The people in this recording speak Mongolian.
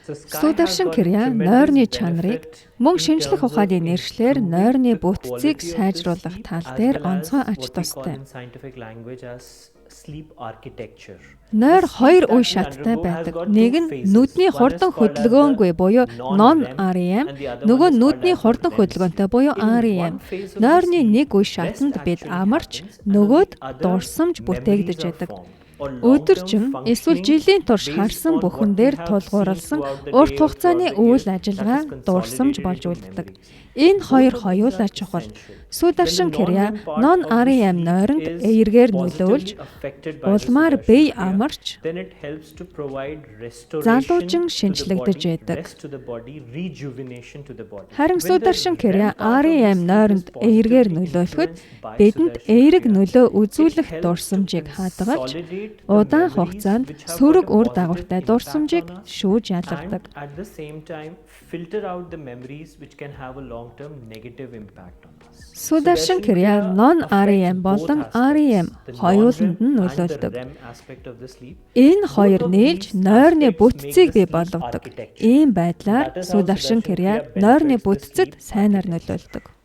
Сударшин Крия нойрны чанарыг мөн шинжлэх ухааны нэршлэр нойрны бүтцийг сайжруулах тал дээр онцгой ач тустай. Нойр хоёр үе шаттай байдаг. Нэг нь нүдний хурдан хөдөлгөөнгүй буюу non-REM, нөгөө нүдний хурдан хөдөлгөөнтэй буюу REM. Нойрны нэг үе шатанд бид амарч, нөгөөд дурсамж бүтээгдэж байдаг. Өдөржин эсвэл жилийн турш харсан бүхэн дээр тулгуурласан урт хугацааны үйл ажиллагаа дурсамж болж үлддэг. Энэ хоёр хоёулаа чухал. Сударшин Крия non-REM нойронд эергээр нөлөөлж, улмаар бие амарч, залуужин шинчлэгдэж байдаг. Харин Сударшин Крия REM нойронд эергээр нөлөөлөхөд бидэнд эерэг нөлөө үзүүлэх дурсамжийг хадгалж, удаан хугацаанд сөрөг үр дагавартай дурсамжийг шүүж ялгадаг. Сударшин Крия non-REM болон REM хоёуланд нь нөлөөлдөг. Энэ хоёр нийлж нойрны бүтцийг бий болгодог. Ийм байдлаар Сударшин Крия нойрны бүтцэд сайнаар нөлөөлдөг.